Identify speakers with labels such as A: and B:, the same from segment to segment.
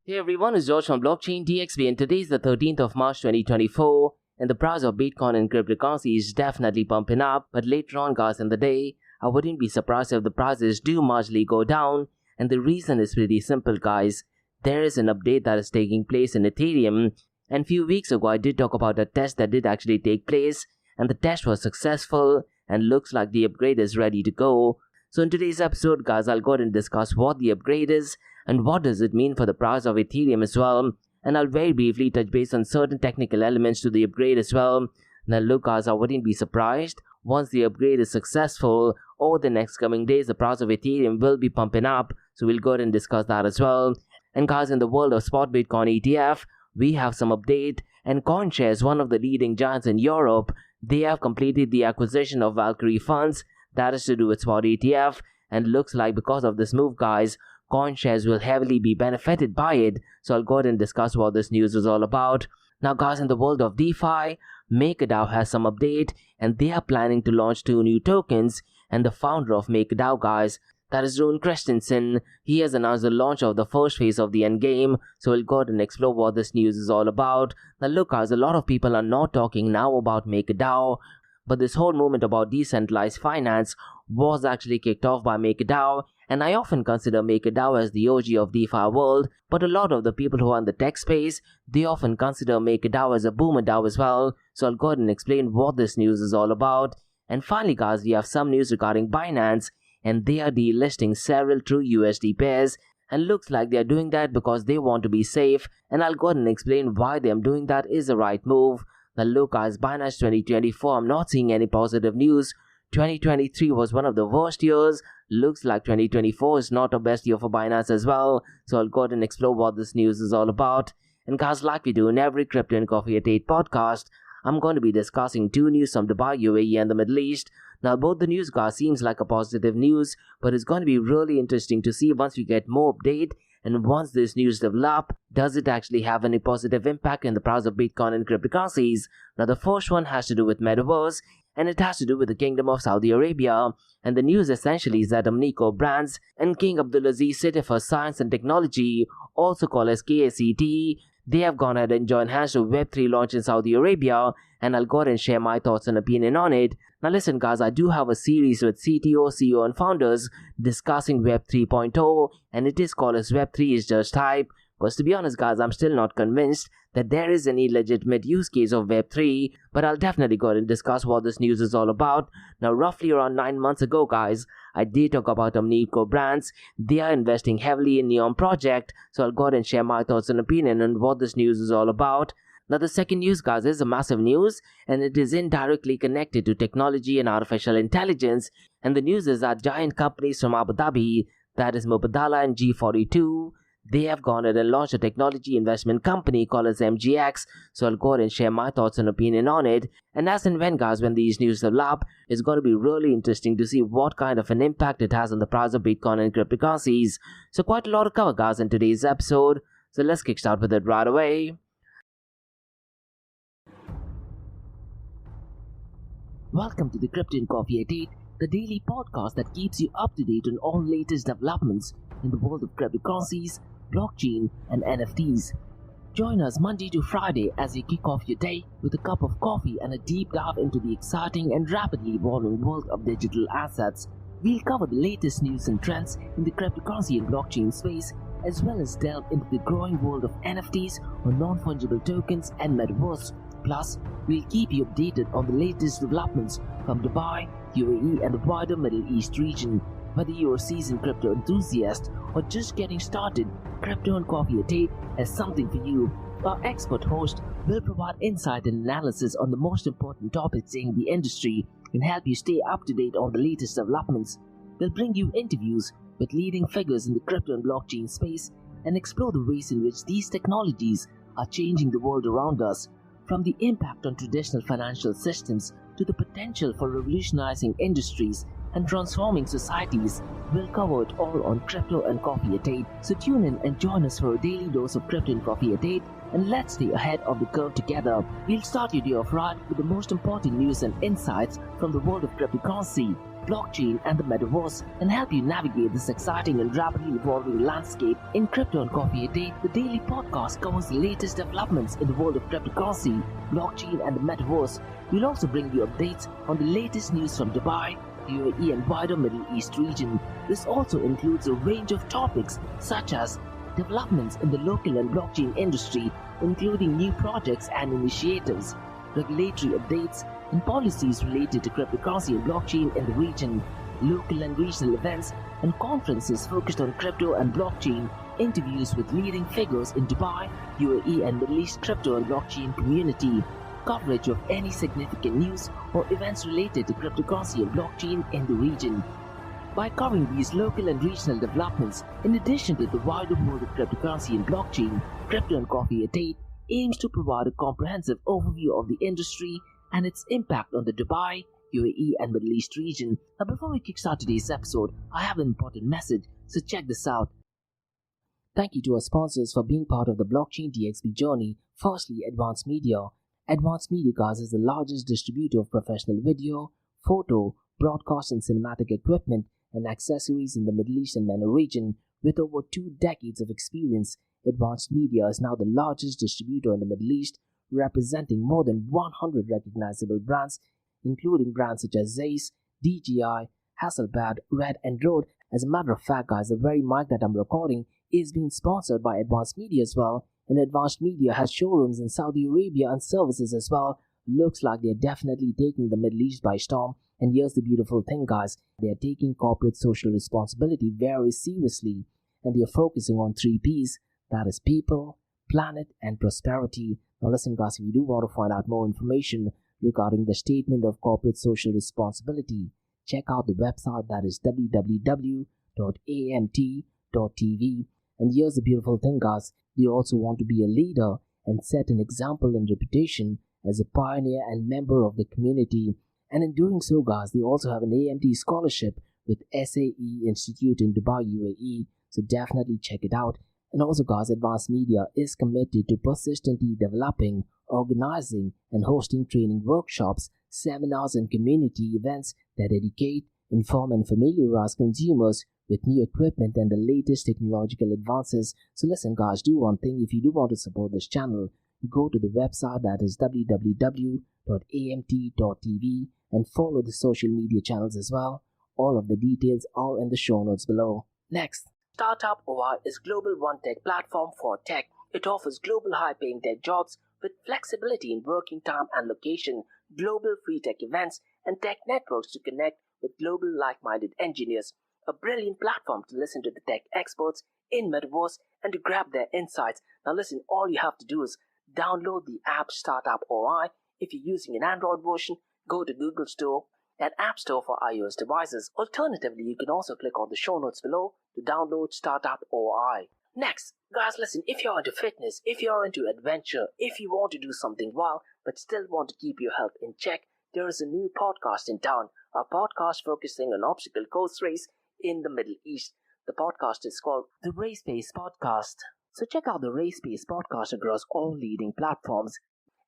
A: Hey everyone, it's George from Blockchain DXB and today is the 13th of March 2024 and the price of Bitcoin and cryptocurrency is definitely pumping up, but later on guys in the day, I wouldn't be surprised if the prices do marginally go down, and the reason is pretty simple guys. There is an update that is taking place in Ethereum, and few weeks ago I did talk about a test that did actually take place and the test was successful and looks like the upgrade is ready to go. So in today's episode guys, I'll go ahead and discuss what the upgrade is and what does it mean for the price of Ethereum as well, and I'll very briefly touch base on certain technical elements to the upgrade as well. Now look guys, I wouldn't be surprised once the upgrade is successful over the next coming days the price of Ethereum will be pumping up, so we'll go ahead and discuss that as well. And guys, in the world of spot Bitcoin ETF, we have some update, and CoinShares, one of the leading giants in Europe, they have completed the acquisition of Valkyrie funds that is to do with spot ETF, and looks like because of this move guys, CoinShares will heavily be benefited by it, so I'll go ahead and discuss what this news is all about. Now guys, in the world of DeFi, MakerDAO has some update and they are planning to launch 2 new tokens, and the founder of MakerDAO guys, that is Rune Christensen, he has announced the launch of the first phase of the endgame, so we'll go ahead and explore what this news is all about. Now look guys, a lot of people are not talking now about MakerDAO, but this whole movement about decentralized finance was actually kicked off by MakerDAO, and I often consider MakerDAO as the OG of DeFi world, but a lot of the people who are in the tech space, they often consider MakerDAO as a boomer DAO as well, so I'll go ahead and explain what this news is all about. And finally guys, we have some news regarding Binance, and they are delisting several true USD pairs, and looks like they are doing that because they want to be safe, and I'll go ahead and explain why them doing that is the right move. Now look guys, Binance 2024, I'm not seeing any positive news. 2023 was one of the worst years. Looks like 2024 is not the best year for Binance as well, so I'll go ahead and explore what this news is all about. And guys, like we do in every Crypto and Coffee at 8 podcast, I'm going to be discussing 2 news from Dubai, UAE and the Middle East. Now both the news guys seems like a positive news, but it's going to be really interesting to see once we get more update and once this news develop, does it actually have any positive impact in the price of Bitcoin and cryptocurrencies. Now the first one has to do with Metaverse, and it has to do with the Kingdom of Saudi Arabia, and the news essentially is that Domenico Brands and King Abdulaziz City for Science and Technology, also called as KSCT, they have gone ahead and joined hands to Web3 launch in Saudi Arabia, and I'll go ahead and share my thoughts and opinion on it. Now listen guys, I do have a series with CTO, CEO and founders discussing Web 3.0, and it is called as Web 3 is just hype, because to be honest guys, I'm still not convinced that there is any legitimate use case of Web 3, but I'll definitely go ahead and discuss what this news is all about. Now roughly around 9 months ago guys, I did talk about Domenico Brands. They are investing heavily in Neon project, so I'll go ahead and share my thoughts and opinion on what this news is all about. Now the second news guys is a massive news, and it is indirectly connected to technology and artificial intelligence, and the news is that giant companies from Abu Dhabi, that is Mubadala and G42, they have gone ahead and launched a technology investment company called as MGX, so I'll go ahead and share my thoughts and opinion on it. And as and when guys, when these news develop, it's going to be really interesting to see what kind of an impact it has on the price of Bitcoin and cryptocurrencies. So quite a lot to cover guys in today's episode, so let's kickstart with it right away. Welcome to the Crypto and Coffee at 8, the daily podcast that keeps you up to date on all latest developments in the world of cryptocurrencies, blockchain and NFTs. Join us Monday to Friday as you kick off your day with a cup of coffee and a deep dive into the exciting and rapidly evolving world of digital assets. We'll cover the latest news and trends in the cryptocurrency and blockchain space, as well as delve into the growing world of NFTs or non-fungible tokens and Metaverse. Plus, we'll keep you updated on the latest developments from Dubai, UAE and the wider Middle East region. Whether you're a seasoned crypto enthusiast or just getting started, Crypto and Coffee at 8 has something for you. Our expert host will provide insight and analysis on the most important topics in the industry and help you stay up to date on the latest developments. They'll bring you interviews with leading figures in the crypto and blockchain space and explore the ways in which these technologies are changing the world around us. From the impact on traditional financial systems to the potential for revolutionizing industries and transforming societies, we'll cover it all on Crypto and Coffee at 8. So tune in and join us for a daily dose of Crypto and Coffee at 8 and let's stay ahead of the curve together. We'll start your day off right with the most important news and insights from the world of cryptocurrency, blockchain and the metaverse, and help you navigate this exciting and rapidly evolving landscape. In Crypto and Coffee a Day, the daily podcast covers the latest developments in the world of cryptocurrency, blockchain and the metaverse. We'll also bring you updates on the latest news from Dubai, UAE and wider Middle East region. This also includes a range of topics such as developments in the local and blockchain industry, including new projects and initiatives, regulatory updates, and policies related to cryptocurrency and blockchain in the region, local and regional events and conferences focused on crypto and blockchain, interviews with leading figures in Dubai, UAE and Middle East crypto and blockchain community, coverage of any significant news or events related to cryptocurrency and blockchain in the region. By covering these local and regional developments, in addition to the wider world of cryptocurrency and blockchain, Crypto and Coffee a Day aims to provide a comprehensive overview of the industry and its impact on the Dubai, UAE and Middle East region. Now before we kickstart today's episode, I have an important message, so check this out. Thank you to our sponsors for being part of the blockchain DXB journey. Firstly, Advanced Media. Advanced Media, guys, is the largest distributor of professional video, photo, broadcast and cinematic equipment and accessories in the Middle East and MENA region. With over 2 decades of experience, Advanced Media is now the largest distributor in the Middle East, representing more than 100 recognizable brands, including brands such as Zeiss, DJI, Hasselblad, Red and Rode. As a matter of fact, guys, the very mic that I'm recording is being sponsored by Advanced Media as well, and Advanced Media has showrooms in Saudi Arabia and services as well. Looks like they're definitely taking the Middle East by storm. And here's the beautiful thing, guys, they're taking corporate social responsibility very seriously, and they're focusing on 3 P's, that is people, planet and prosperity. Now listen, guys, if you do want to find out more information regarding the statement of corporate social responsibility, check out the website, that is www.amt.tv. And here's the beautiful thing, guys, they also want to be a leader and set an example and reputation as a pioneer and member of the community. And in doing so, guys, they also have an AMT scholarship with SAE Institute in Dubai, UAE, so definitely check it out. And also, guys, Advanced Media is committed to persistently developing, organizing and hosting training workshops, seminars and community events that educate, inform and familiarize consumers with new equipment and the latest technological advances. So listen, guys, do one thing. If you do want to support this channel, go to the website, that is www.amt.tv, and follow the social media channels as well. All of the details are in the show notes below. Next, Startup OI is global one tech platform for tech. It offers global high-paying tech jobs with flexibility in working time and location, global free tech events, and tech networks to connect with global like-minded engineers. A brilliant platform to listen to the tech experts in Metaverse and to grab their insights. Now listen, all you have to do is download the app Startup OI. If you're using an Android version, go to Google Store and App Store for iOS devices. Alternatively, you can also click on the show notes below to download Startup OI. Next, guys, listen, if you're into fitness, if you're into adventure, if you want to do something wild but still want to keep your health in check, there is a new podcast in town, a podcast focusing on obstacle course race in the Middle East. The podcast is called the Race Pace Podcast. So check out the Race Pace Podcast across all leading platforms.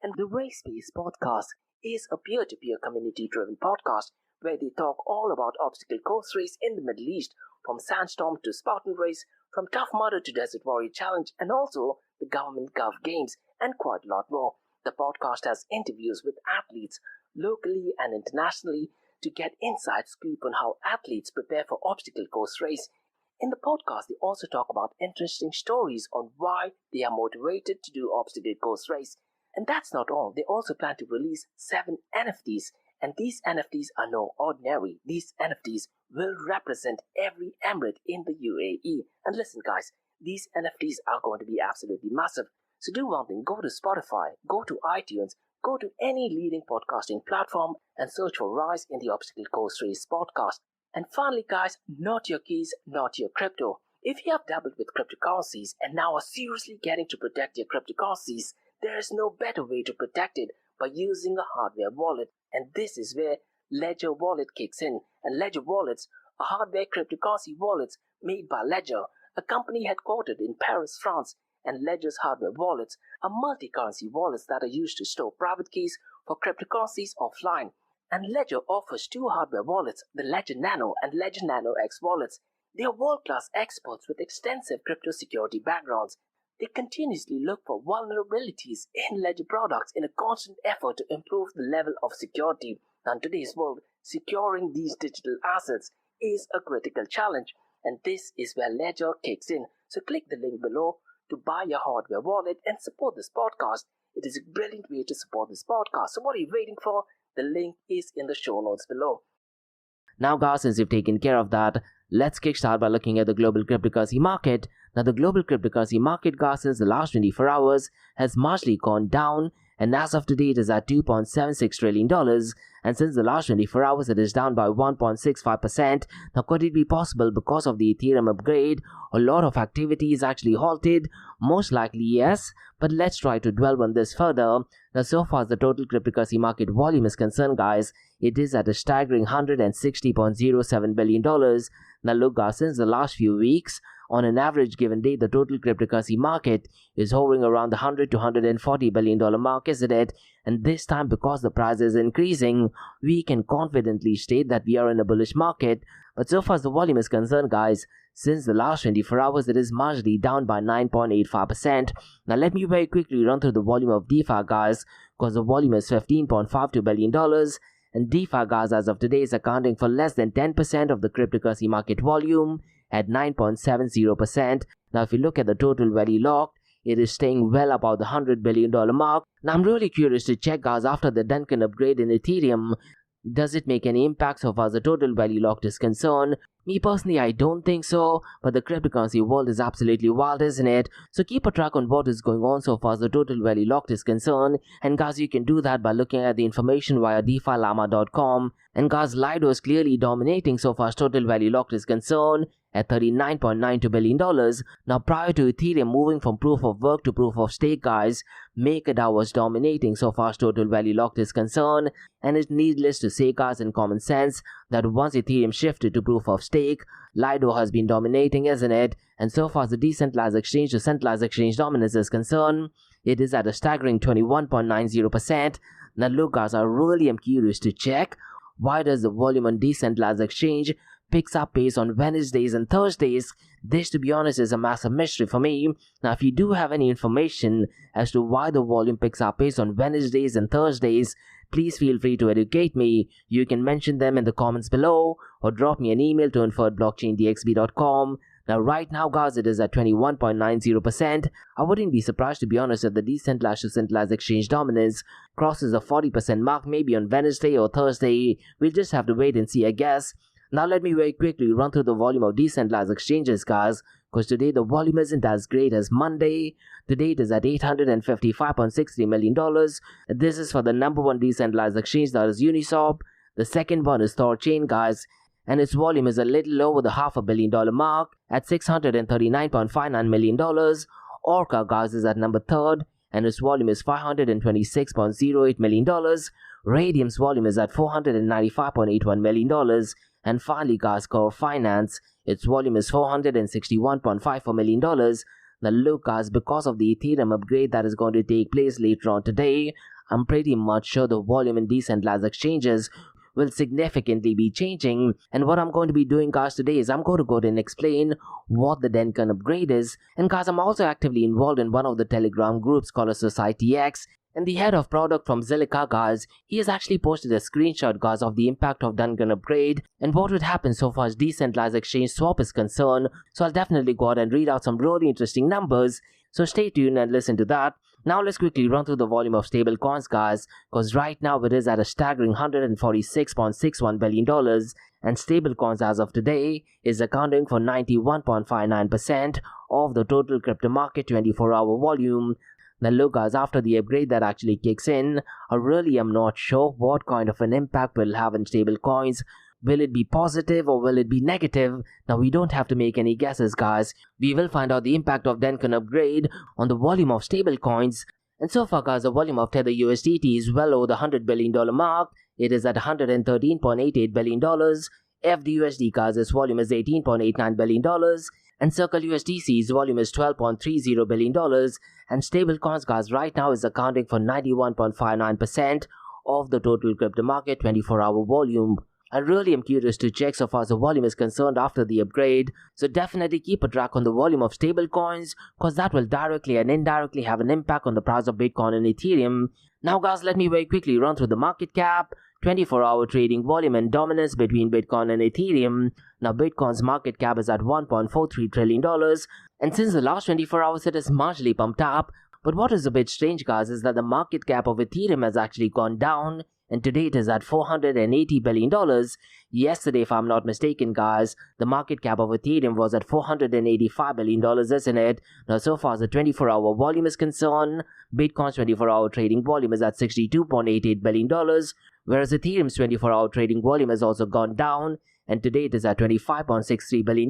A: And the Race Pace Podcast is a peer-to-peer community-driven podcast where they talk all about obstacle course race in the Middle East, from Sandstorm to Spartan Race, from Tough Mudder to Desert Warrior Challenge, and also the Government Gov Games, and quite a lot more. The podcast has interviews with athletes locally and internationally to get inside scoop on how athletes prepare for obstacle course race. In the podcast, they also talk about interesting stories on why they are motivated to do obstacle course race. And that's not all. They also plan to release 7 NFTs. And these NFTs are no ordinary. These NFTs will represent every emirate in the UAE. And listen, guys, these NFTs are going to be absolutely massive. So do one thing. Go to Spotify, go to iTunes, go to any leading podcasting platform and search for Rise in the Obstacle Course Race podcast. And finally, guys, not your keys, not your crypto. If you have dabbled with cryptocurrencies and now are seriously getting to protect your cryptocurrencies, there is no better way to protect it by using a hardware wallet. And this is where Ledger Wallet kicks in. And Ledger Wallets are hardware cryptocurrency wallets made by Ledger, a company headquartered in Paris, France. and Ledger's hardware wallets are multi-currency wallets that are used to store private keys for cryptocurrencies offline. And Ledger offers two hardware wallets, the Ledger Nano and Ledger Nano X wallets. They are world-class experts with extensive crypto security backgrounds. They continuously look for vulnerabilities in Ledger products in a constant effort to improve the level of security. Now, in today's world, securing these digital assets is a critical challenge, and this is where Ledger kicks in. So click the link below to buy your hardware wallet and support this podcast. It is a brilliant way to support this podcast. So what are you waiting for? The link is in the show notes below. Now guys, since you've taken care of that, let's kickstart by looking at the global cryptocurrency market. Now the global cryptocurrency market, guys, since the last 24 hours has marginally gone down, and as of today it is at $2.76 trillion, and since the last 24 hours it is down by 1.65%. Now could it be possible because of the Ethereum upgrade? A lot of activity is actually halted. Most likely yes, but let's try to dwell on this further. Now so far as the total cryptocurrency market volume is concerned, guys, it is at a staggering $160.07 billion. Now look guys, since the last few weeks, on an average given day, the total cryptocurrency market is hovering around the $100 to $140 billion mark, isn't it? And this time, because the price is increasing, we can confidently state that we are in a bullish market. But so far as the volume is concerned, guys, since the last 24 hours, it is marginally down by 9.85%. Now let me very quickly run through the volume of DeFi, guys, because the volume is $15.52 billion. And DeFi, guys, as of today is accounting for less than 10% of the cryptocurrency market volume at 9.70%. Now if you look at the total value locked, it is staying well above the $100 billion mark. Now I'm really curious to check, guys, after the Dencun upgrade in Ethereum, does it make any impact so far as the total value locked is concerned? Me personally, I don't think so, but the cryptocurrency world is absolutely wild, isn't it? So keep a track on what is going on so far as the total value locked is concerned. And guys, you can do that by looking at the information via DeFiLlama.com. And guys, Lido is clearly dominating so far as total value locked is concerned at $39.92 billion. Now prior to Ethereum moving from proof of work to proof of stake, guys, MakerDAO was dominating so far as total value locked is concerned. And it's needless to say, guys, in common sense, that once Ethereum shifted to proof of stake, Lido has been dominating, isn't it? And so far as the decentralized exchange to centralized exchange dominance is concerned, it is at a staggering 21.90%. Now look, guys, I really am curious to check, why does the volume on decentralized exchange picks up pace on Wednesdays and Thursdays? This, to be honest, is a massive mystery for me. Now if you do have any information as to why the volume picks up pace on Wednesdays and Thursdays, please feel free to educate me. You can mention them in the comments below or drop me an email to info@blockchaindxb.com. Now right now, guys, it is at 21.90%. I wouldn't be surprised, to be honest, if the decentralized to centralized exchange dominance crosses the 40% mark maybe on Wednesday or Thursday. We'll just have to wait and see, I guess. Now let me very quickly run through the volume of decentralized exchanges, guys, because today the volume isn't as great as Monday. Today it is at $855.63 million. This is for the number one decentralized exchange, that is Uniswap. The second one is Thorchain, guys, and its volume is a little over the $500 million mark at $639.59 million. Orca, guys, is at number third, and its volume is $526.08 million. Radium's volume is at $495.81 million. And finally, guys, Core Finance, its volume is $461.54 million. Now look, guys, because of the Ethereum upgrade that is going to take place later on today, I'm pretty much sure the volume in decentralized exchanges will significantly be changing. And what I'm going to be doing, guys, today is I'm going to go ahead and explain what the Dencun upgrade is. And guys, I'm also actively involved in one of the Telegram groups called Society X. And the head of product from Zilliqa, guys, he has actually posted a screenshot, guys, of the impact of Dencun upgrade and what would happen so far as decentralized exchange swap is concerned. So I'll definitely go ahead and read out some really interesting numbers. So stay tuned and listen to that. Now let's quickly run through the volume of stable coins, guys, because right now it is at a staggering $146.61 billion. And stable coins as of today is accounting for 91.59% of the total crypto market 24-hour volume. Now look, guys, after the upgrade that actually kicks in, I really am not sure what kind of an impact will have in stable coins. Will it be positive or will it be negative? Now we don't have to make any guesses, guys. We will find out the impact of Dencun upgrade on the volume of stable coins. And so far, guys, the volume of Tether USDT is well over the $100 billion mark. It is at $113.88 billion. FDUSD, guys, its volume is $18.89 billion. And Circle USDC's volume is $12.30 billion, and stablecoins, guys, right now is accounting for 91.59% of the total crypto market 24-hour volume. I really am curious to check so far as the volume is concerned after the upgrade, so definitely keep a track on the volume of stablecoins, cause that will directly and indirectly have an impact on the price of Bitcoin and Ethereum. Now guys, let me very quickly run through the market cap, 24-hour trading volume and dominance between Bitcoin and Ethereum. Now Bitcoin's market cap is at $1.43 trillion, and since the last 24 hours it is marginally pumped up. But what is a bit strange, guys, is that the market cap of Ethereum has actually gone down, and today it is at $480 billion. Yesterday, if I'm not mistaken, guys, the market cap of Ethereum was at $485 billion, isn't it? Now, so far as the 24-hour volume is concerned, Bitcoin's 24-hour trading volume is at $62.88 billion, whereas Ethereum's 24-hour trading volume has also gone down, and today it is at $25.63 billion.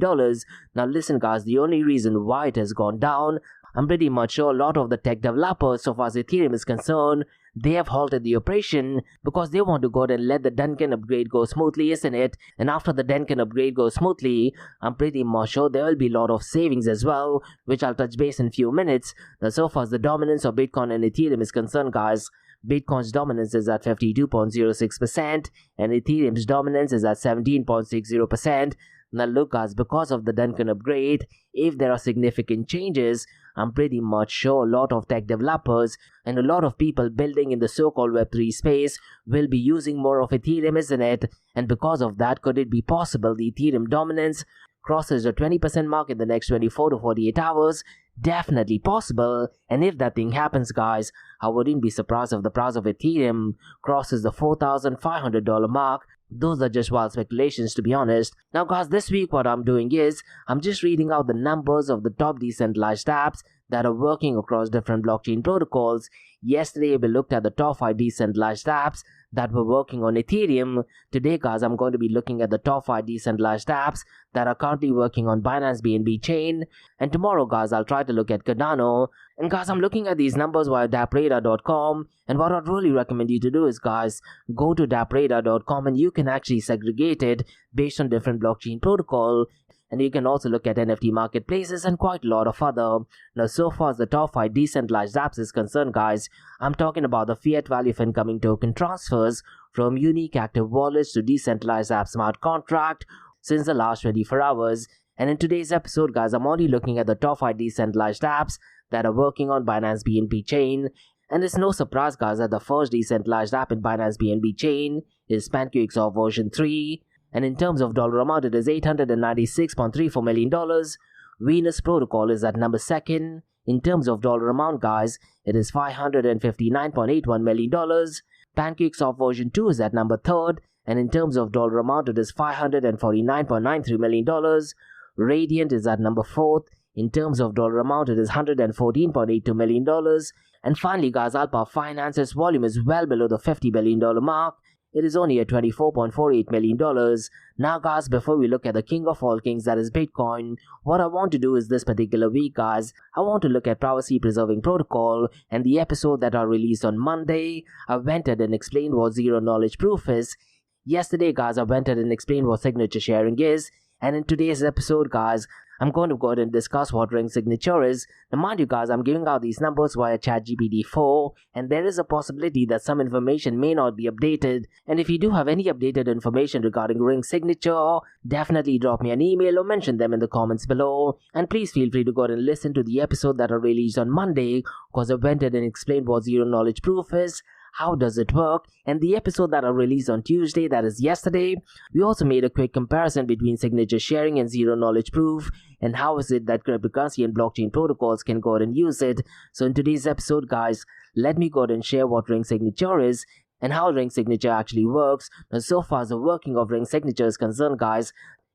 A: Now listen, guys, the only reason why it has gone down, I'm pretty much sure a lot of the tech developers, so far as Ethereum is concerned, they have halted the operation because they want to go ahead and let the Dencun upgrade go smoothly, isn't it? And after the Dencun upgrade goes smoothly, I'm pretty much sure there will be a lot of savings as well, which I'll touch base in a few minutes. Now, so far as the dominance of Bitcoin and Ethereum is concerned, guys, Bitcoin's dominance is at 52.06% and Ethereum's dominance is at 17.60%. Now look, guys, because of the Dencun upgrade, if there are significant changes, I'm pretty much sure a lot of tech developers and a lot of people building in the so-called Web3 space will be using more of Ethereum, isn't it? And because of that, could it be possible the Ethereum dominance crosses the 20% mark in the next 24 to 48 hours? Definitely possible. And if that thing happens, guys, I wouldn't be surprised if the price of Ethereum crosses the $4,500 mark. Those are just wild speculations, to be honest. Now guys, this week what I'm doing is I'm just reading out the numbers of the top decentralized apps that are working across different blockchain protocols. Yesterday we looked at the top 5 decentralized apps that were working on Ethereum. Today, guys, I'm going to be looking at the top 5 decentralized apps that are currently working on Binance BNB chain. And tomorrow, guys, I'll try to look at Cardano. And guys, I'm looking at these numbers via dappradar.com. And what I'd really recommend you to do is, guys, go to dappradar.com and you can actually segregate it based on different blockchain protocol. And you can also look at NFT marketplaces and quite a lot of other. Now, so far as the top 5 decentralized apps is concerned, guys, I'm talking about the fiat value of incoming token transfers from unique active wallets to decentralized app smart contract since the last 24 hours. And in today's episode, guys, I'm only looking at the top 5 decentralized apps that are working on Binance BNB chain. And it's no surprise, guys, that the first decentralized app in Binance BNB chain is PancakeSwap version 3. And in terms of dollar amount, it is $896.34 million. Venus Protocol is at number 2nd. In terms of dollar amount, guys, it is $559.81 million. PancakeSwap version 2 is at number 3rd. And in terms of dollar amount, it is $549.93 million. Radiant is at number 4th. In terms of dollar amount, it is $114.82 million. And finally, guys, Alpha Finance's volume is well below the $50 billion mark. It is only at $24.48 million. Now guys, before we look at the king of all kings, that is Bitcoin, what I want to do is this particular week, guys, I want to look at privacy preserving protocol. And the episode that I released on Monday, I went ahead and explained what zero knowledge proof is. Yesterday, guys, I went ahead and explained what signature sharing is. And in today's episode, guys, I'm going to go ahead and discuss what ring signature is. Now mind you, guys, I'm giving out these numbers via ChatGPT 4, and there is a possibility that some information may not be updated. And if you do have any updated information regarding ring signature, definitely drop me an email or mention them in the comments below. And please feel free to go ahead and listen to the episode that I released on Monday, because I went ahead and explained what zero knowledge proof is, how does it work, and the episode that I released on Tuesday, that is yesterday, we also made a quick comparison between signature sharing and zero knowledge proof, and how is it that cryptocurrency and blockchain protocols can go ahead and use it. So in today's episode, guys, let me go ahead and share what ring signature is and how ring signature actually works. Now, so far as the working of ring signature is concerned, guys,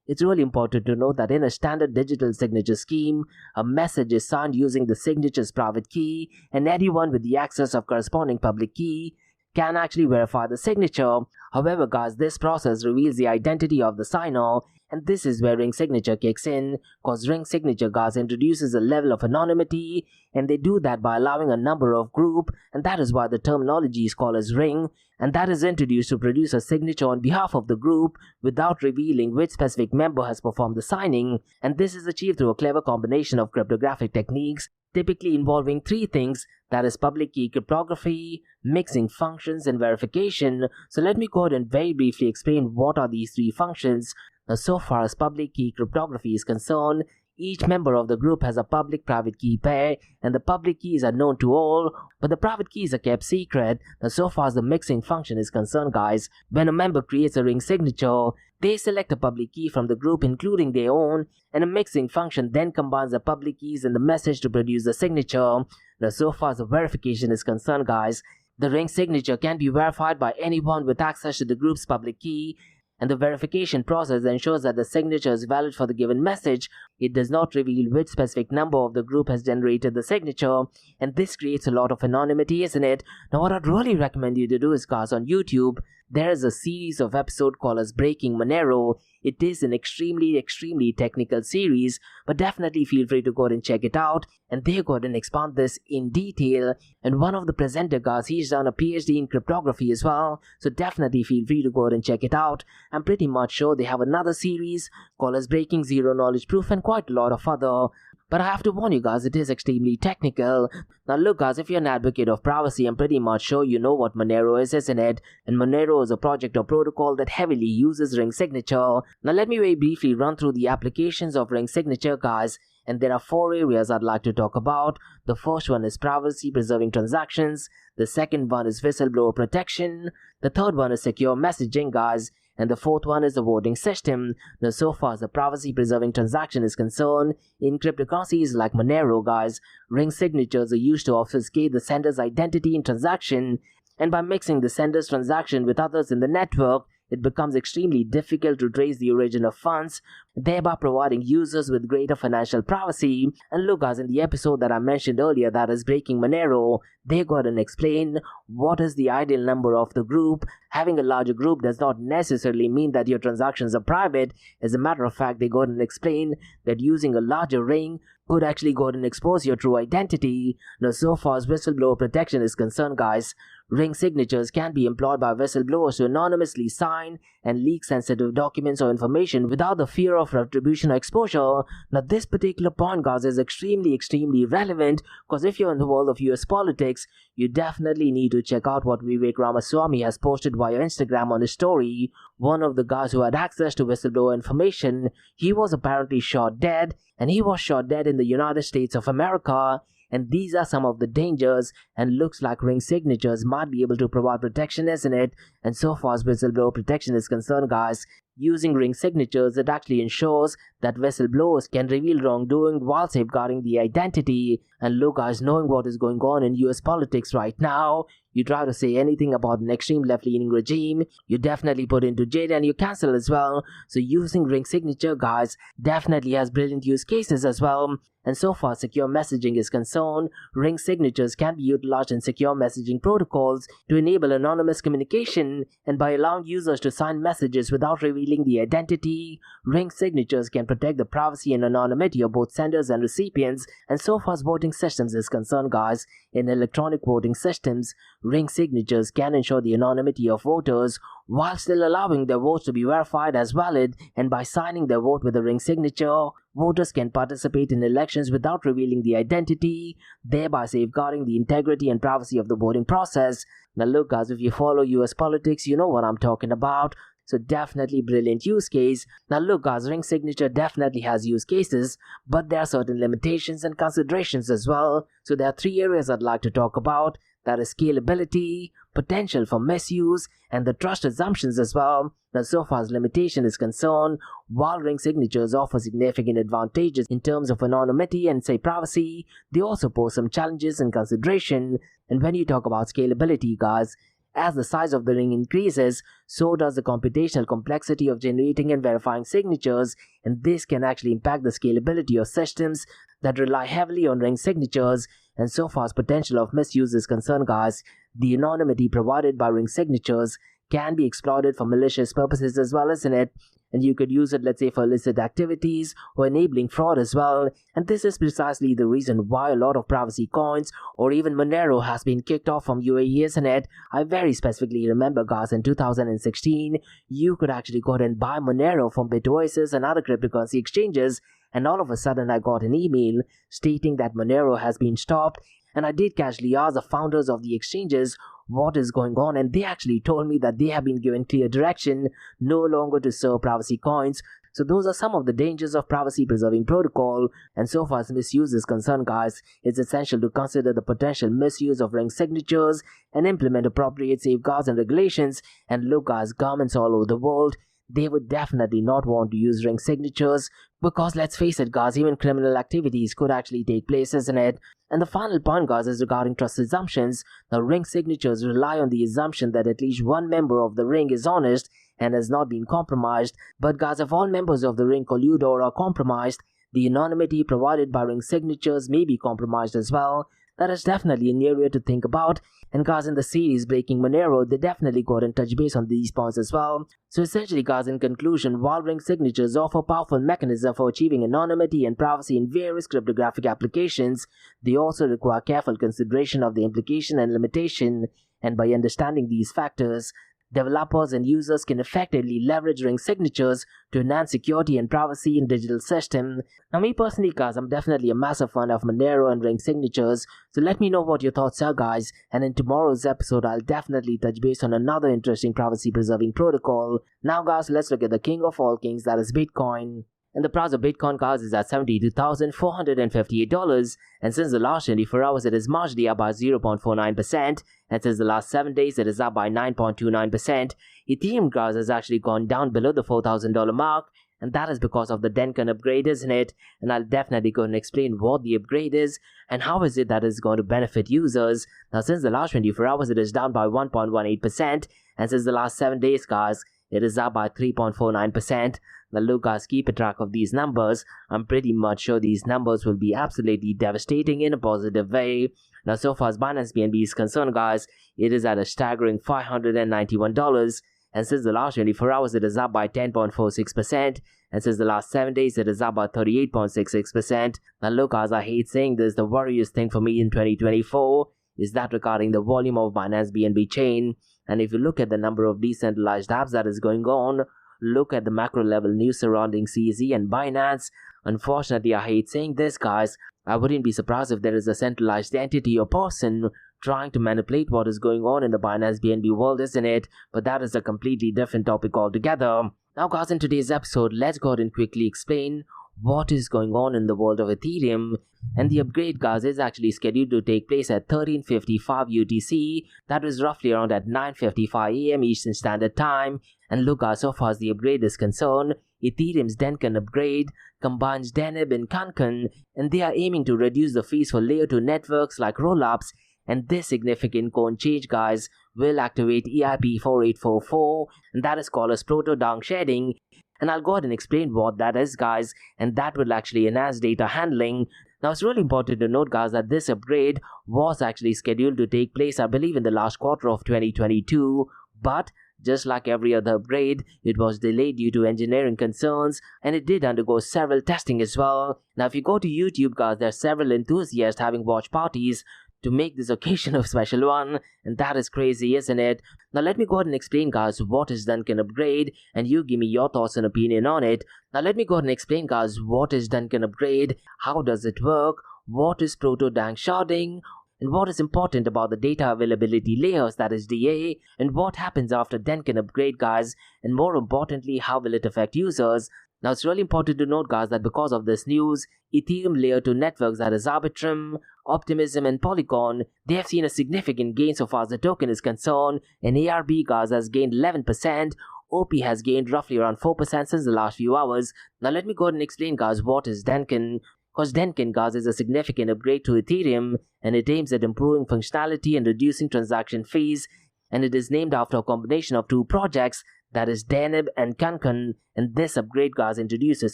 A: it's really important to note that in a standard digital signature scheme, a message is signed using the signature's private key, and anyone with the access of corresponding public key can actually verify the signature. However, guys, this process reveals the identity of the signer, And this is where ring signature kicks in, cause ring signature, guys, introduces a level of anonymity, and they do that by allowing a number of group, and that is why the terminology is called as ring, and that is introduced to produce a signature on behalf of the group without revealing which specific member has performed the signing, and this is achieved through a clever combination of cryptographic techniques, typically involving three things, that is public key cryptography, mixing functions, and verification. So let me go ahead and very briefly explain what are these three functions. Now, so far as public key cryptography is concerned, each member of the group has a public-private key pair, and the public keys are known to all, but the private keys are kept secret. Now, so far as the mixing function is concerned, guys, when a member creates a ring signature, they select a public key from the group including their own, and a mixing function then combines the public keys and the message to produce the signature. Now, so far as the verification is concerned, guys, the ring signature can be verified by anyone with access to the group's public key, and the verification process ensures that the signature is valid for the given message. It does not reveal which specific number of the group has generated the signature, and this creates a lot of anonymity, isn't it? Now, what I'd really recommend you to do is, guys, on YouTube, there is a series of episode called as Breaking Monero. It is an extremely technical series, but definitely feel free to go ahead and check it out, and they go ahead and expand this in detail. And one of the presenter, guys, he's done a PhD in cryptography as well, so definitely feel free to go ahead and check it out. I'm pretty much sure they have another series called as Breaking Zero Knowledge Proof and quite a lot of other. But I have to warn you guys, it is extremely technical. Now look, guys, if you're an advocate of privacy, I'm pretty much sure you know what Monero is, isn't it? And Monero is a project or protocol that heavily uses ring signature. Now let me very briefly run through the applications of ring signature, guys. And there are four areas I'd like to talk about. The first one is privacy preserving transactions. The second one is whistleblower protection. The third one is secure messaging, guys. And the fourth one is the voting system. Now, so far as the privacy-preserving transaction is concerned, in cryptocurrencies like Monero, guys, ring signatures are used to obfuscate the sender's identity in transaction, and by mixing the sender's transaction with others in the network, it becomes extremely difficult to trace the origin of funds, thereby providing users with greater financial privacy. And look, guys, in the episode that I mentioned earlier, that is Breaking Monero, they go ahead and explain what is the ideal number of the group. Having a larger group does not necessarily mean that your transactions are private. As a matter of fact, they go ahead and explain that using a larger ring could actually go ahead and expose your true identity. Now, so far as whistleblower protection is concerned, guys, ring signatures can be employed by whistleblowers to anonymously sign and leak sensitive documents or information without the fear of retribution or exposure. Now, this particular point, guys, is extremely relevant, because if you're in the world of US politics, you definitely need to check out what Vivek Ramaswamy has posted via Instagram on his story. One of the guys who had access to whistleblower information, he was apparently shot dead, and he was shot dead in the United States of America. And these are some of the dangers, and looks like ring signatures might be able to provide protection, isn't it? And so far as whistleblower protection is concerned, guys, using ring signatures, it actually ensures that whistleblowers can reveal wrongdoing while safeguarding the identity. And look, guys, knowing what is going on in US politics right now, you try to say anything about an extreme left-leaning regime, you definitely put into jail and you cancel as well. So using ring signature, guys, definitely has brilliant use cases as well. And so far secure messaging is concerned, ring signatures can be utilized in secure messaging protocols to enable anonymous communication, and by allowing users to sign messages without revealing the identity, ring signatures can protect the privacy and anonymity of both senders and recipients. And so far as voting systems is concerned, guys, in electronic voting systems, ring signatures can ensure the anonymity of voters while still allowing their votes to be verified as valid, and by signing their vote with a ring signature, voters can participate in elections without revealing the identity, thereby safeguarding the integrity and privacy of the voting process. Now look, guys, if you follow US politics, you know what I'm talking about. So definitely brilliant use case. Now look, guys, ring signature definitely has use cases, but there are certain limitations and considerations as well. So there are three areas I'd like to talk about. That is scalability, potential for misuse, and the trust assumptions as well. Now, so far as limitation is concerned, while ring signatures offer significant advantages in terms of anonymity and say privacy, they also pose some challenges and consideration. And when you talk about scalability, guys, as the size of the ring increases, so does the computational complexity of generating and verifying signatures, and this can actually impact the scalability of systems that rely heavily on ring signatures. And so far as potential of misuse is concerned, guys, the anonymity provided by ring signatures can be exploited for malicious purposes as well, isn't it? And you could use it, let's say, for illicit activities or enabling fraud as well. And this is precisely the reason why a lot of privacy coins or even Monero has been kicked off from UAE, isn't it? I very specifically remember, guys, in 2016, you could actually go ahead and buy Monero from BitOasis and other cryptocurrency exchanges, and all of a sudden I got an email stating that Monero has been stopped. And I did casually ask the founders of the exchanges what is going on, and they actually told me that they have been given clear direction no longer to serve privacy coins. So those are some of the dangers of privacy preserving protocol. And so far as misuse is concerned, guys, it's essential to consider the potential misuse of ring signatures and implement appropriate safeguards and regulations. And look, guys, governments all over the world, they would definitely not want to use ring signatures because, let's face it, guys, even criminal activities could actually take place, isn't it? And the final point, guys, is regarding trust assumptions. Now, ring signatures rely on the assumption that at least one member of the ring is honest and has not been compromised. But, guys, if all members of the ring collude or are compromised, the anonymity provided by ring signatures may be compromised as well. That is definitely an area to think about. And guys, in the series Breaking Monero, they definitely got in touch base on these points as well. So essentially, guys, in conclusion, while ring signatures offer powerful mechanism for achieving anonymity and privacy in various cryptographic applications, they also require careful consideration of the implication and limitation. And by understanding these factors, developers and users can effectively leverage ring signatures to enhance security and privacy in digital system. Now, me personally, guys, I'm definitely a massive fan of Monero and ring signatures, so let me know what your thoughts are, guys, and in tomorrow's episode, I'll definitely touch base on another interesting privacy preserving protocol. Now, guys, let's look at the king of all kings, that is Bitcoin. And the price of Bitcoin, guys, is at $72,458, and since the last 24 hours it is marginally up by 0.49%, and since the last 7 days it is up by 9.29%. Ethereum, guys, has actually gone down below the $4,000 mark, and that is because of the Dencun upgrade, isn't it? And I'll definitely go and explain what the upgrade is and how is it that is going to benefit users. Now, since the last 24 hours it is down by 1.18%, and since the last 7 days, guys, it is up by 3.49%. Now look, guys, keep a track of these numbers. I'm pretty much sure these numbers will be absolutely devastating in a positive way. Now, so far as Binance BNB is concerned, guys, it is at a staggering $591. And since the last 24 hours, it is up by 10.46%. And since the last 7 days, it is up by 38.66%. Now look, guys, I hate saying this, the worriest thing for me in 2024 is that regarding the volume of Binance BNB chain. And if you look at the number of decentralized apps that is going on, look at the macro level news surrounding CZ and Binance. Unfortunately, I hate saying this, guys, I wouldn't be surprised if there is a centralized entity or person trying to manipulate what is going on in the Binance BNB world, isn't it? But that is a completely different topic altogether. Now, guys, in today's episode, let's go ahead and quickly explain what is going on in the world of Ethereum. And the upgrade, guys, is actually scheduled to take place at 13:55 UTC. That is roughly around at 9:55 AM Eastern Standard Time. And look, guys, so far as the upgrade is concerned, Ethereum's Dencun upgrade combines Dencun and Dencun, and they are aiming to reduce the fees for layer 2 networks like rollups. And this significant coin change, guys, will activate EIP 4844, and that is called as proto-danksharding. And I'll go ahead and explain what that is, guys, and that will actually enhance data handling. Now, it's really important to note, guys, that this upgrade was actually scheduled to take place, I believe, in the last quarter of 2022, but just like every other upgrade, it was delayed due to engineering concerns, and it did undergo several testing as well. Now, if you go to YouTube, guys, there are several enthusiasts having watch parties to make this occasion a special one, and that is crazy, isn't it? Now let me go ahead and explain, guys, what is Dencun upgrade, and you give me your thoughts and opinion on it. Now let me go ahead and explain, guys, what is Dencun upgrade, how does it work, what is proto-danksharding, and what is important about the data availability layers, that is DA, and what happens after Dencun upgrade, guys, and more importantly, how will it affect users. Now, it's really important to note, guys, that because of this news, Ethereum layer 2 networks, that is Arbitrum, Optimism, and Polygon, they have seen a significant gain so far as the token is concerned, and ARB, guys, has gained 11%, OP has gained roughly around 4% since the last few hours. Now, let me go ahead and explain, guys, what is Dencun. Because Dencun, guys, is a significant upgrade to Ethereum, and it aims at improving functionality and reducing transaction fees, and it is named after a combination of two projects, that is Dencun and Dencun, and this upgrade, guys, introduces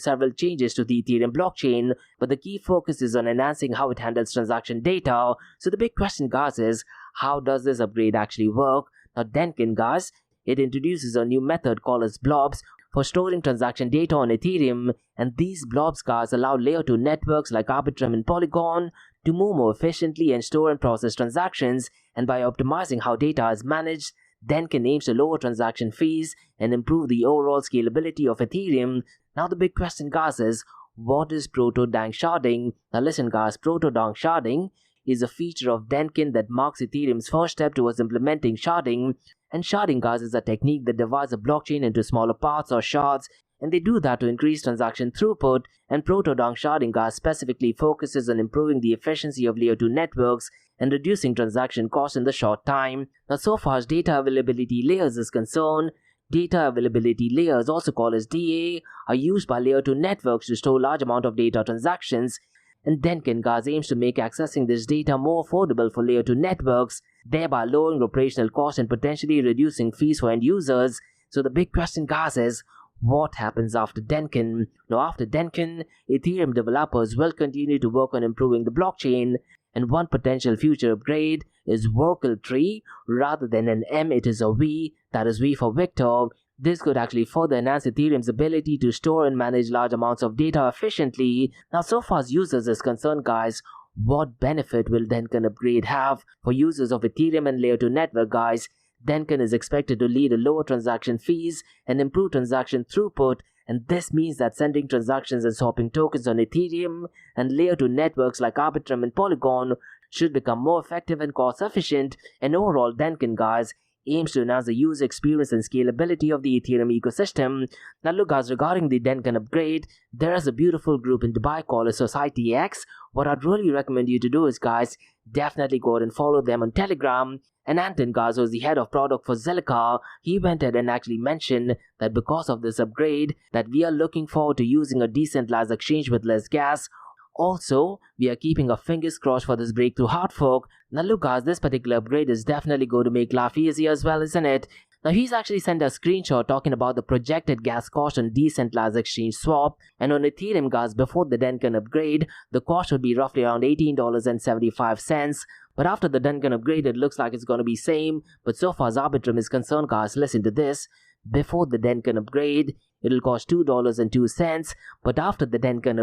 A: several changes to the Ethereum blockchain, but the key focus is on enhancing how it handles transaction data. So the big question, guys, is how does this upgrade actually work? Now, Dencun, guys, it introduces a new method called as blobs for storing transaction data on Ethereum, and these blobs guys allow layer 2 networks like Arbitrum and Polygon to move more efficiently and store and process transactions, and by optimizing how data is managed, Dencun aims to lower transaction fees and improve the overall scalability of Ethereum. Now the big question guys is, what is proto-danksharding? Now listen guys, proto-danksharding is a feature of Dencun that marks Ethereum's first step towards implementing sharding. And sharding guys is a technique that divides a blockchain into smaller parts or shards, and they do that to increase transaction throughput. And proto-danksharding guys specifically focuses on improving the efficiency of layer 2 networks and reducing transaction costs in the short time. Now so far as data availability layers is concerned, data availability layers, also called as DA, are used by layer 2 networks to store large amount of data transactions, and Dencun guys aims to make accessing this data more affordable for layer 2 networks, thereby lowering operational costs and potentially reducing fees for end users. So the big question guys is, what happens after Dencun? Now after Dencun, Ethereum developers will continue to work on improving the blockchain, and one potential future upgrade is Vorkal tree. Rather than an M, it is a V, that is V for Victor. This could actually further enhance Ethereum's ability to store and manage large amounts of data efficiently. Now so far as users is concerned guys, what benefit will Dencun upgrade have for users of Ethereum and layer 2 network guys? Dencun is expected to lead to lower transaction fees and improve transaction throughput, and this means that sending transactions and swapping tokens on Ethereum and layer 2 networks like Arbitrum and Polygon should become more effective and cost efficient. And overall, Dencun guys aims to enhance the user experience and scalability of the Ethereum ecosystem. Now look guys, regarding the Dencun upgrade, there is a beautiful group in Dubai called Society X. What I'd really recommend you to do is guys, definitely go ahead and follow them on Telegram. And Anton guys, was the head of product for Zilliqa, he went ahead and actually mentioned that because of this upgrade, that we are looking forward to using a decentralized exchange with less gas. Also, we are keeping our fingers crossed for this breakthrough hard fork. Now look guys, this particular upgrade is definitely going to make life easier as well, isn't it? Now he's actually sent a screenshot talking about the projected gas cost on decentralized exchange swap, and on Ethereum guys, before the Dencun upgrade, the cost would be roughly around $18.75. But after the Dencun upgrade, it looks like it's going to be same. But so far as Arbitrum is concerned guys, listen to this. Before the Dencun upgrade, it'll cost $2.02, but after the Dencun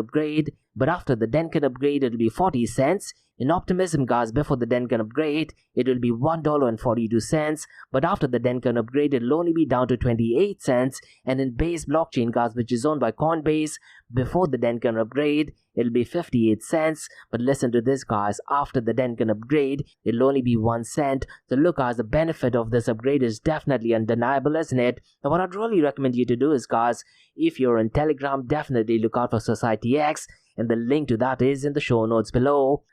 A: upgrade, it'll be 40 cents. In Optimism guys, before the Dencun upgrade, it will be $1.42, but after the Dencun upgrade, it'll only be down to 28 cents. And in Base blockchain guys, which is owned by Coinbase, before the Dencun upgrade, it'll be 58 cents. But listen to this guys, after the Dencun upgrade, it'll only be 1 cent. So look guys, the benefit of this upgrade is definitely undeniable, isn't it? Now what I'd really recommend you to do is guys, if you're on Telegram, definitely look out for Society X, and the link to that is in the show notes below.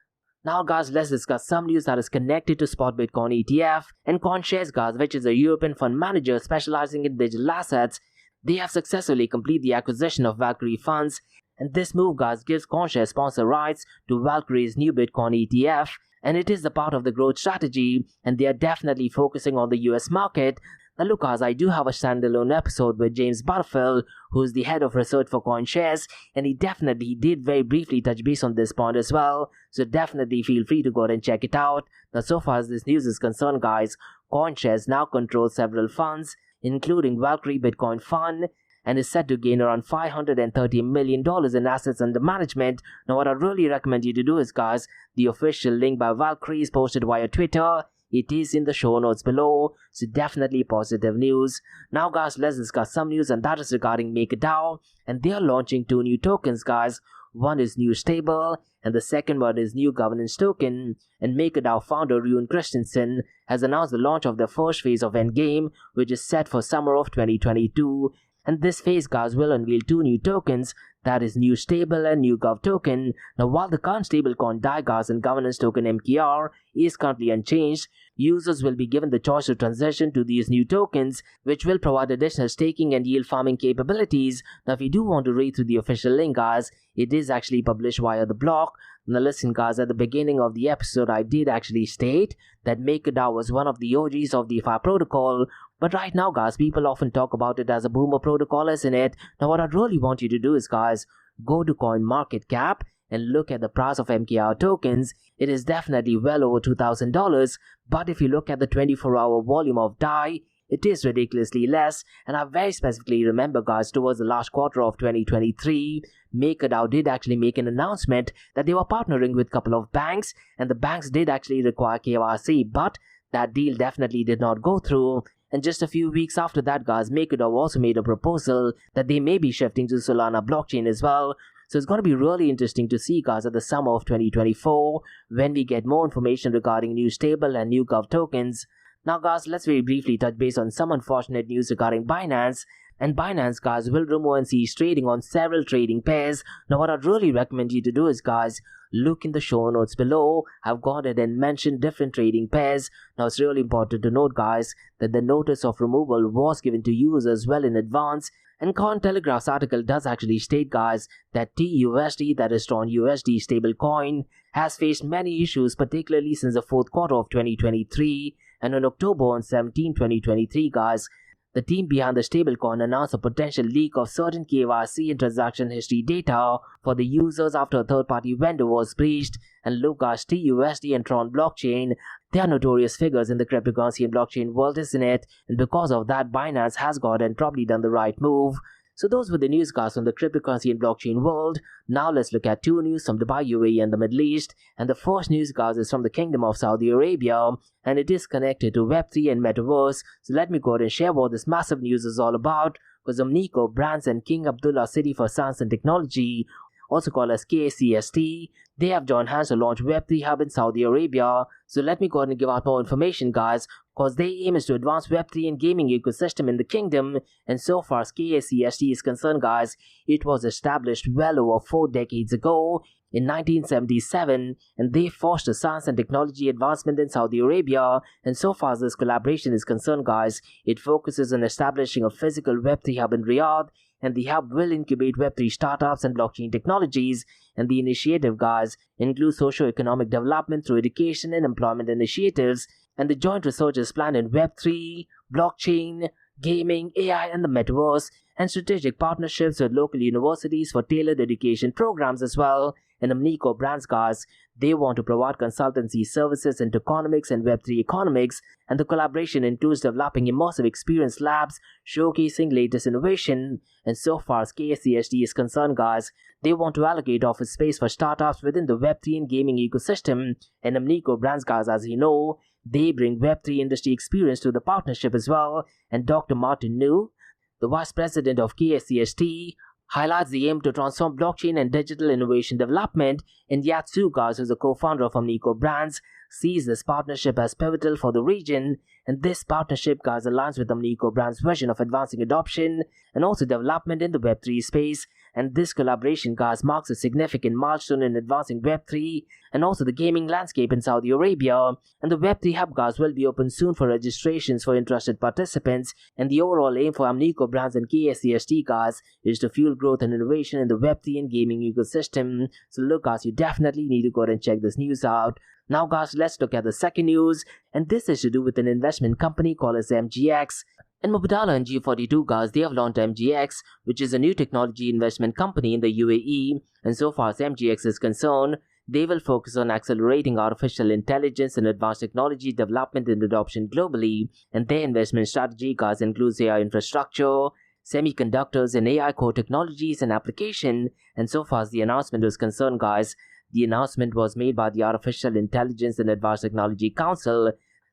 A: Now guys, let's discuss some news that is connected to Spot Bitcoin ETF. And CoinShares guys, which is a European fund manager specializing in digital assets, they have successfully completed the acquisition of Valkyrie funds, and this move guys gives CoinShares sponsor rights to Valkyrie's new Bitcoin ETF, and it is a part of the growth strategy, and they are definitely focusing on the US market. Now look guys, I do have a standalone episode with James Butterfield, who is the head of research for CoinShares, and he definitely did very briefly touch base on this point as well, so definitely feel free to go ahead and check it out. Now so far as this news is concerned guys, CoinShares now controls several funds, including Valkyrie Bitcoin Fund, and is set to gain around $530 million in assets under management. Now what I really recommend you to do is guys, the official link by Valkyrie is posted via Twitter. It is in the show notes below, so definitely positive news. Now guys, let's discuss some news, and that is regarding MakerDAO, and they are launching 2 new tokens guys. One is NewStable and the second one is NewGovToken. And MakerDAO founder Rune Christensen has announced the launch of the first phase of Endgame, which is set for summer of 2022. And this phase guys will unveil 2 new tokens, that is NewStable and NewGovToken. Now while the current stablecoin DAI gas and governance token MKR is currently unchanged, users will be given the choice to transition to these new tokens, which will provide additional staking and yield farming capabilities. Now if you do want to read through the official link guys, it is actually published via the blog. Now listen guys, at the beginning of the episode I did actually state that MakerDAO was one of the OGs of the DeFi protocol, but right now guys, people often talk about it as a boomer protocol, isn't it? Now what I'd really want you to do is guys, go to CoinMarketCap and look at the price of MKR tokens. It is definitely well over $2,000, but if you look at the 24-hour volume of DAI, it is ridiculously less. And I very specifically remember, guys, towards the last quarter of 2023, MakerDAO did actually make an announcement that they were partnering with a couple of banks, and the banks did actually require KYC, but that deal definitely did not go through. And just a few weeks after that, guys, MakerDAO also made a proposal that they may be shifting to Solana blockchain as well. So it's going to be really interesting to see, guys, at the summer of 2024 when we get more information regarding NewStable and NewGovTokens. Now, guys, let's very briefly touch base on some unfortunate news regarding Binance. And Binance, guys, will remove and cease trading on several trading pairs. Now, what I'd really recommend you to do is, guys, look in the show notes below. I've gone ahead and mentioned different trading pairs. Now, it's really important to note, guys, that the notice of removal was given to users well in advance. And Cointelegraph's article does actually state, guys, that TUSD, that is Tron USD stablecoin, has faced many issues, particularly since the fourth quarter of 2023. And on October 17, 2023, guys, the team behind the stablecoin announced a potential leak of certain KYC and transaction history data for the users after a third-party vendor was breached. And look, guys, TUSD and Tron blockchain, they are notorious figures in the cryptocurrency and blockchain world, isn't it? And because of that, Binance has got and probably done the right move. So those were the news, guys, from the cryptocurrency and blockchain world. Now let's look at two news from Dubai, UAE and the Middle East. And the first news, guys, is from the Kingdom of Saudi Arabia, and it is connected to Web3 and Metaverse. So let me go ahead and share what this massive news is all about. Because Omnico Brands and King Abdullah City for Science and Technology, also called as KCST, they have joined hands to launch Web3 Hub in Saudi Arabia. So let me go ahead and give out more information, guys, because their aim is to advance Web3 and gaming ecosystem in the kingdom. And so far as KCST is concerned, guys, it was established well over 4 decades ago in 1977, and they foster science and technology advancement in Saudi Arabia. And so far as this collaboration is concerned, guys, it focuses on establishing a physical Web3 hub in Riyadh, and the hub will incubate Web3 startups and blockchain technologies. And the initiative, guys, includes socio-economic development through education and employment initiatives. And the joint research is planned in Web3, blockchain, gaming, AI, and the metaverse, and strategic partnerships with local universities for tailored education programs as well. And Omnico Brands, guys, they want to provide consultancy services into economics and Web3 economics, and the collaboration includes developing immersive experience labs, showcasing latest innovation. And so far as KCST is concerned, guys, they want to allocate office space for startups within the Web3 and gaming ecosystem. And Omnico Brands, guys, as you know, they bring Web3 industry experience to the partnership as well. And Dr. Martin New, the Vice President of KCST, highlights the aim to transform blockchain and digital innovation development. And Yatsu, guys, who's a co-founder of Omnico Brands, sees this partnership as pivotal for the region. And this partnership, guys, aligns with Omnico Brands' vision of advancing adoption and also development in the Web3 space. And this collaboration, guys, marks a significant milestone in advancing Web3 and also the gaming landscape in Saudi Arabia. And the Web3 Hub, guys, will be open soon for registrations for interested participants. And the overall aim for Omnico Brands and KCST, guys, is to fuel growth and innovation in the Web3 and gaming ecosystem. So look, guys, you definitely need to go ahead and check this news out. Now, guys, let's look at the second news, and this is to do with an investment company called as MGX. And Mubadala and G42, guys, they have launched MGX, which is a new technology investment company in the UAE. And so far as MGX is concerned, they will focus on accelerating artificial intelligence and advanced technology development and adoption globally. And their investment strategy, guys, includes AI infrastructure, semiconductors, and AI core technologies and application. And so far as the announcement was concerned, guys, the announcement was made by the Artificial Intelligence and Advanced Technology Council,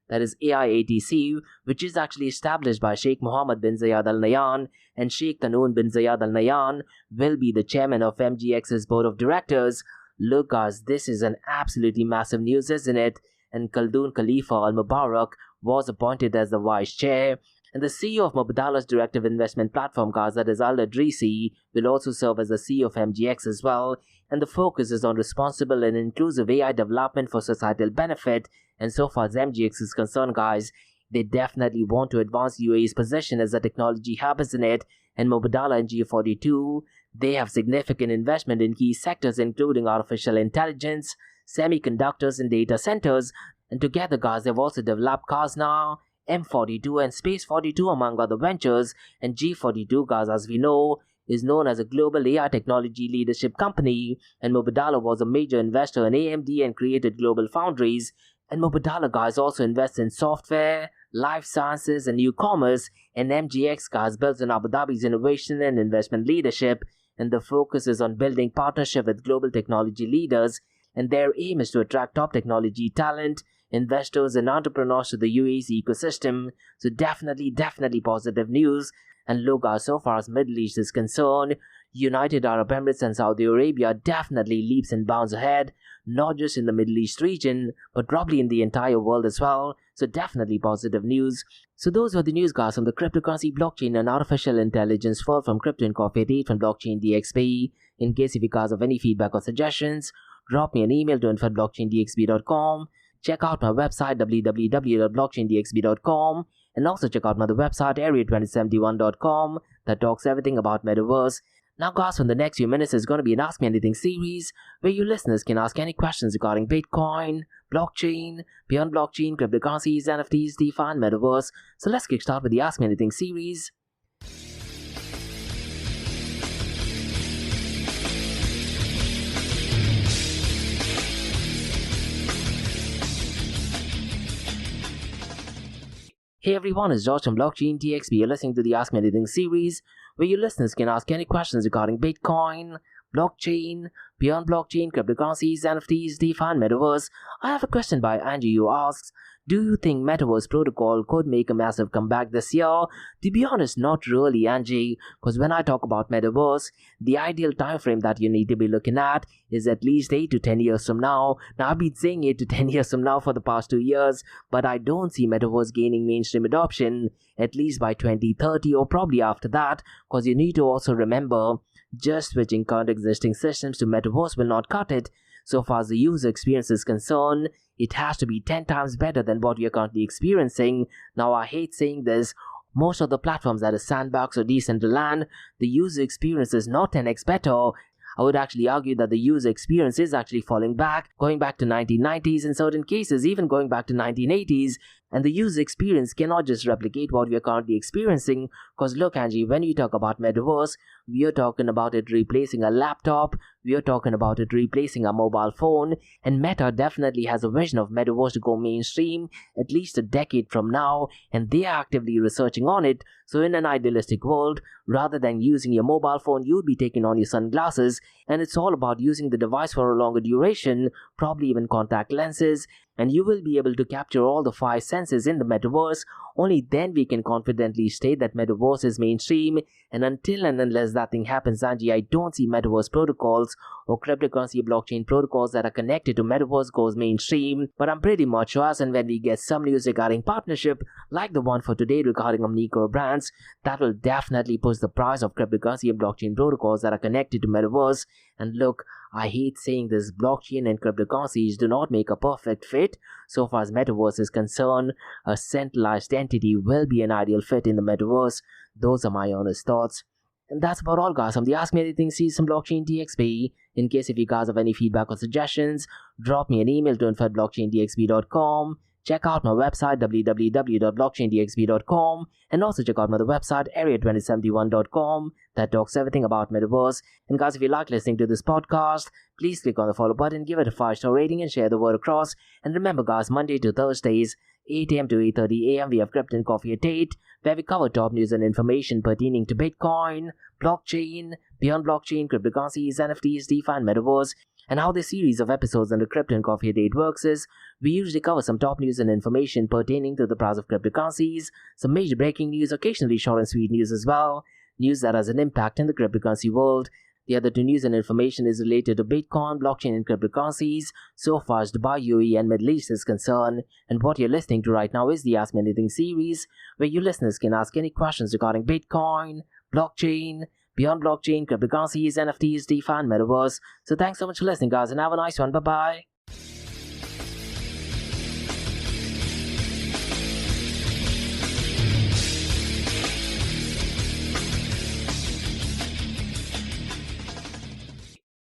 A: that is AIATC, which is actually established by Sheikh Mohammed bin Zayed Al Nahyan, and Sheikh Tanoon bin Zayed Al Nahyan will be the chairman of MGX's board of directors. Look, guys, this is an absolutely massive news, isn't it? And Khaldoon Khalifa Al Mubarak was appointed as the vice chair. And the CEO of Mubadala's directive investment platform, guys, that is Al Adrisi, will also serve as the CEO of MGX as well. And the focus is on responsible and inclusive AI development for societal benefit. And so far as MGX is concerned, guys, they definitely want to advance UAE's position as a technology hub, isn't it? And Mubadala and G42, they have significant investment in key sectors including artificial intelligence, semiconductors, and data centers. And together, guys, they've also developed Kazna, M42 and Space 42 among other ventures. And G42, guys, as we know, is known as a global AI technology leadership company, and Mubadala was a major investor in AMD and created Global Foundries. And Mubadala guys also invests in software, life sciences, and new commerce, and MGX guys builds on Abu Dhabi's innovation and investment leadership, and the focus is on building partnership with global technology leaders, and their aim is to attract top technology talent, investors, and entrepreneurs to the UAE's ecosystem. So definitely positive news. And look, so far as Middle East is concerned, United Arab Emirates and Saudi Arabia definitely leaps and bounds ahead, not just in the Middle East region, but probably in the entire world as well. So definitely positive news. So those were the news guys from the cryptocurrency, blockchain, and artificial intelligence world from Crypto and Coffee at 8 from Blockchain DXB. In case if you guys have any feedback or suggestions, drop me an email to info@blockchaindxb.com. Check out my website www.blockchaindxb.com, and also check out my other website area2071.com that talks everything about Metaverse. Now guys, for the next few minutes is going to be an Ask Me Anything series where you listeners can ask any questions regarding Bitcoin, blockchain, beyond blockchain, cryptocurrencies, NFTs, DeFi, and Metaverse. So let's kick start with the Ask Me Anything series. Hey everyone, it's George from Blockchain DXB. You're listening to the Ask Me Anything series, where you listeners can ask any questions regarding Bitcoin, blockchain, beyond blockchain, cryptocurrencies, NFTs, DeFi, and Metaverse. I have a question by Angie who asks, do you think Metaverse protocol could make a massive comeback this year? To be honest, not really, Angie, because when I talk about Metaverse, the ideal time frame that you need to be looking at is at least 8 to 10 years from now. Now, I've been saying 8 to 10 years from now for the past 2 years, but I don't see Metaverse gaining mainstream adoption, at least by 2030 or probably after that, because you need to also remember, just switching current existing systems to Metaverse will not cut it. So far as the user experience is concerned, it has to be 10 times better than what we are currently experiencing. Now, I hate saying this, most of the platforms that is Sandbox or Decentraland, the user experience is not 10x better. I would actually argue that the user experience is actually falling back, going back to 1990s in certain cases, even going back to 1980s. And the user experience cannot just replicate what we are currently experiencing. Because look, Angie, when we talk about Metaverse, we are talking about it replacing a laptop, we are talking about it replacing a mobile phone, and Meta definitely has a vision of Metaverse to go mainstream at least a decade from now, and they are actively researching on it. So in an idealistic world, rather than using your mobile phone, you'll be taking on your sunglasses, and it's all about using the device for a longer duration, probably even contact lenses, and you will be able to capture all the 5 senses in the Metaverse. Only then we can confidently state that Metaverse is mainstream, and until and unless that thing happens, Angie, I don't see Metaverse protocols or cryptocurrency blockchain protocols that are connected to Metaverse goes mainstream. But I'm pretty much sure as and when we get some news regarding partnership, like the one for today regarding Omnicore brands, that will definitely push the price of cryptocurrency and blockchain protocols that are connected to Metaverse. And look, I hate saying this, blockchain and cryptocurrencies do not make a perfect fit. So far as Metaverse is concerned, a centralized entity will be an ideal fit in the Metaverse. Those are my honest thoughts. And that's about all guys from the Ask Me Anything series from Blockchain DXB. In case if you guys have any feedback or suggestions, drop me an email to info@blockchaindxb.com. Check out my website www.blockchaindxb.com, and also check out my other website area2071.com that talks everything about Metaverse. And guys, if you like listening to this podcast, please click on the follow button, give it a 5-star rating, and share the word across. And remember guys, Monday to Thursdays, 8 am to 8:30 am, we have Crypto and Coffee at 8, where we cover top news and information pertaining to Bitcoin, blockchain, beyond blockchain, cryptocurrencies, NFTs, DeFi, and Metaverse. And how this series of episodes under Crypto and Coffee at 8 works is, we usually cover some top news and information pertaining to the price of cryptocurrencies, some major breaking news, occasionally short and sweet news as well, news that has an impact in the cryptocurrency world. The other 2 news and information is related to Bitcoin, blockchain, and cryptocurrencies, so far as Dubai, UAE, and Middle East is concerned. And what you're listening to right now is the Ask Me Anything series, where you listeners can ask any questions regarding Bitcoin, blockchain, beyond blockchain, cryptocurrencies, NFTs, DeFi, and Metaverse. So thanks so much for listening guys, and have a nice one. Bye-bye.